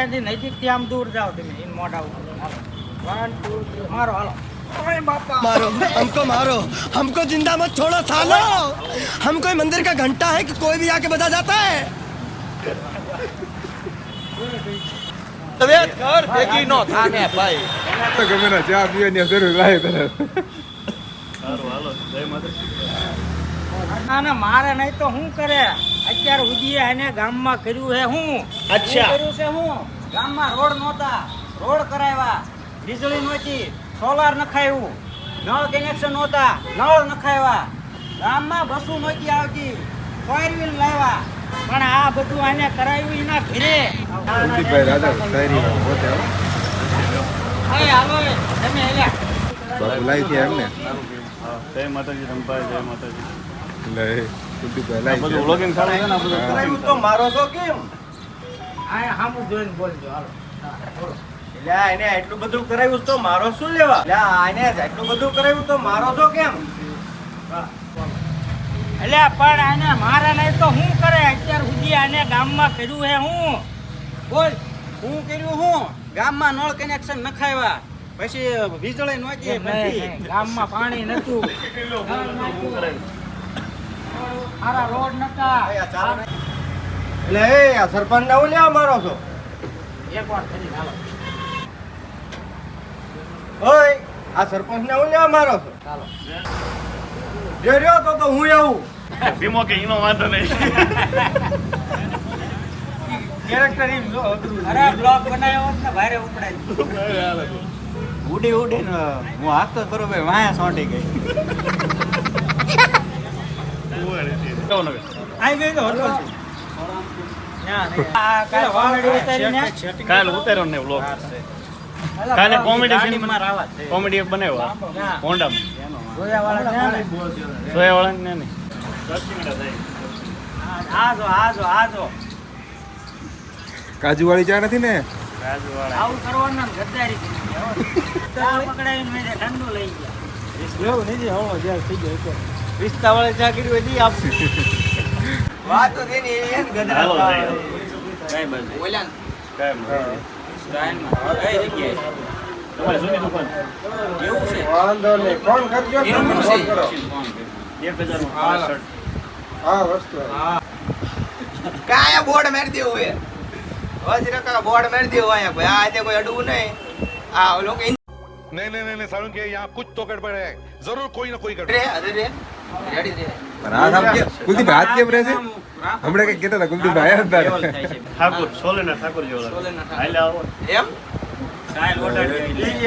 અહીંયાથી નજીકથી આમ દૂર જાઓ તમે ઇન મોઢા ઉપર હાલો 1 2 3 મારો હાલો ઓય બાપા मारो हमको मारो हमको जिंदा मत छोड़ो सालो हम कोई मंदिर का घंटा है कि कोई भी आके बजा जाता है તબિયત કર ભેગી નો થાને ભાઈ તો ગમે ના ચા પીવાની જરૂર લાગે તને ના મારે નહીં તો શું કરે અત્યાર સુધી એને ગામમાં કર્યું છે હું અચ્છા. કર્યું છે હું ગામમાં રોડ નહોતા રોડ કરાવ્યા વીજળી નહોતી સોલાર નખાયું નળ કનેક્શન નહોતા નળ નખાવ્યા ગામમાં બસો નહોતી આવતી ફોર વ્હીલ લાવ્યા પણ આ બધું આને કરાવ્યું એના ઘરે કુલદીપભાઈ રાજા શાયરીમાં પોતે હો. અરે હાલો એ, તમે હેલ્યા બાપુ લાવી છે એમને જય માતાજી રંભાઈ જય માતાજી લે કુલદીપભાઈ આ લાવી બધું છે વ્લોગિંગ ચાલુ છે ને આ બધું કરાયું તો મારો છો કેમ આ સામું જોઈને બોલજો હાલો બોલો લ્યા એને એટલું બધું કરાયું તો મારો શું લેવા લ્યા એને એટલું બધું કરાયું તો મારો છો કેમ એટલે પણ આને મારે નહીં તો શું કરે અત્યાર સુધી આને ગામમાં કર્યું હે હું બોલ હું કર્યું હું ગામમાં નળ કનેક્શન નખાવ્યા પછી વીજળી નહોતી બધી ગામમાં પાણી નતું સારા રોડ નતા એટલે એ આ સરપંચ ને હું લેવા મારો છો એક વાર કરી હાલો ઓય આ સરપંચ ને હું લેવા મારો છો ચાલો જો રહ્યો તો હું આવું ભીમો કે એનો વાંધો નહીં કેરેક્ટર એમ જો અઘરું અરે બ્લોગ બનાવ્યો હોત ને ભારે ઉપડાય ઉડી ઉડી ને હું હાથતો બરોબર વાયા સોંટી ગઈ આઈ ગઈ તો હોટલ આ કાલે કોમેડી ઉતારીને કાલે ઉતાર્યો ને વ્લોગ કાલે કોમેડી સીન માં રાવત છે કોમેડી બનાવ્યો હોન્ડામાં જોયાવાળા છે ને સોયાવાળા ને નહીં આ જો કાજુ વાળી ચા નથી ને રાજવાળા આવું કરવાનું ને ગદ્દારી કરી હો ચા પકડાવીને મેં ઠંડુ લઈ ગયા એવું નહીં હો જ્યાં થઈ ગયો તો રિશ્તા વાળા ચા કરી બધી આપશે વાત તો તેની એન હાલો ગધરા ભાઈ. કઈ બાજુ ઓલા કાંઈ વાંધો નહીં. સ્ટાઇલમાં કઈ જગ્યાએ તમારી જૂની દુકાન કેવું છે વાંધો નહીં ફોન કરજો એનું ફોન શું છે? કરો 1065 હા વસ્તુ કાયા બોર્ડ મારી દેવું હે વજરા કા બોર્ડ મારી દેવું આયા કોઈ આજે કોઈ અડવું નહીં આ લોકો नहीं नहीं नहीं सारुण के यहाँ कुछ तो गड़बड़ है जरूर कोई ना कोई गड़बड़ રે અરે રે રેડી રે પણ આ આમ કે કુલદીપભાઈ હાથ કેમ રહેશે હમણાં કઈ કહેતા હતા કુલદીપભાઈ આયા હતા ઠાકોર સોલેના ઠાકોર જેવો લાગે. હાલે આવો એમ સ્ટાઇલ ઓર્ડર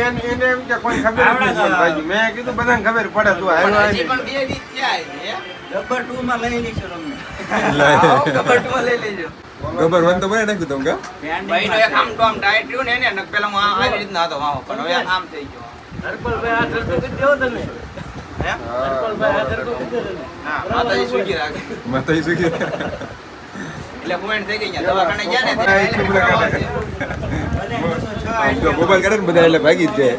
એને એમ કે કોઈ ખબર નથી ભાઈ મેં કીધું બધાને ખબર પડે તું હજી પણ બે દી થયા હે નંબર 2 માં લઈ લઈશું તમને આવો કબટ માં લઈ લેજો ગબર વન તો મને નાખ્યું તમે કા ભાઈ નો એક આમ તો આમ ટાઈટ રહ્યું ને એને પેલા હું આવી રીતના હતો વાવો પણ હવે આમ થઈ ગયો હરપલભાઈ આ ધરતો કરી દેવો તમે હે હરપલભાઈ આ ધરતો કરી દેવો તમે હા માતાજી સુખી રાખે માતા શું કે એટલે પોઈન્ટ થઈ ગઈ ગયા દવાખાને ગયા ને હા, એ ચૂપ લગાડે. આમ તો મોબાઈલ કરે ને બધા એટલે ભાગી જ જાય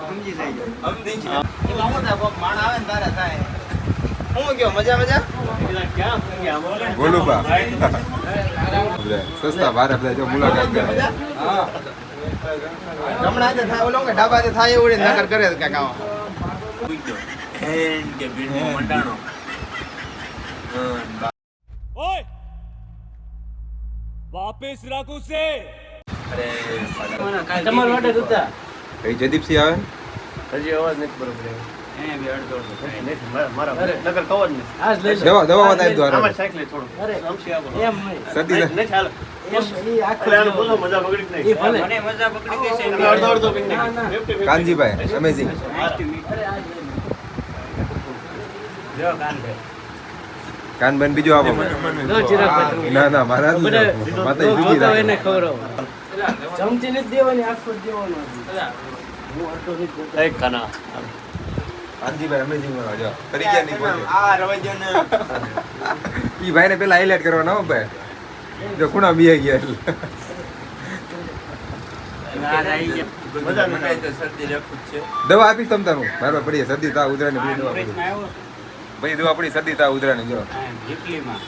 સમજી જાય સમજી જાય એમાં હું થાય કોક માણ આવે ને તારે થાય હું ગયો મજા મજા બોલું બા સસ્તા ભારે બધા જો મુલાકાત કરે હા હમણાં જે થાય ઓલો કે ડાબા જે થાય એવું નકર કરે કે કામ તમારો ઓર્ડર ઉતા કઈ જદીપસિંહ આવે હજી અવાજ નથી બરોબર આવ્યો. નથી, મારા નગર કહો જ નહીં. આજ લઈ લો દવા દવા વાત આવી આમાં દ્વારા સાયકલ થોડું અરે સમસી આપો. એમ નહીં સદી નહીં ચાલે. એમ ઈ આખો અરે આનું બોલો, મજા બગડી જ ઈ નહીં. ભલે મને મજા પકડી ગઈ છે એટલે અડધો અડધો પીને ના, ના. નાખી. કાનજીભાઈ અમેઝિંગ અરે આ જો કાનભાઈ. કાનબેન બીજું આપો લો ચિરાગભાઈ ના ના મારા જ બધા માતા જો સુખી તો એને રાખે ખવડાવો ચમચી નથી દેવાની આખો જ દેવાનો હું આટલો નથી દેતો. એક ખાના. કાનજીભાઈ અમેઝિંગ માં જો કરી ગયા નહીં પહોંચે. આ રવૈયો ને ઈ ભાઈને પેલા હાઈલાઈટ કરવાના હો ભાઈ જો ખૂણા બીયા ગયા એટલે ના, ના, ઈ ગયા. મજા મને તો શરદી રખું જ છે દવા આપીશ તમ તારું મારવા પડી શરદી તાવ ઉધરાની આ દવા પડી બ્રેકમાં આવ્યો ભાઈ દવા પડી શરદી તાવ ઉધરાની જો હા, વીકલીમાં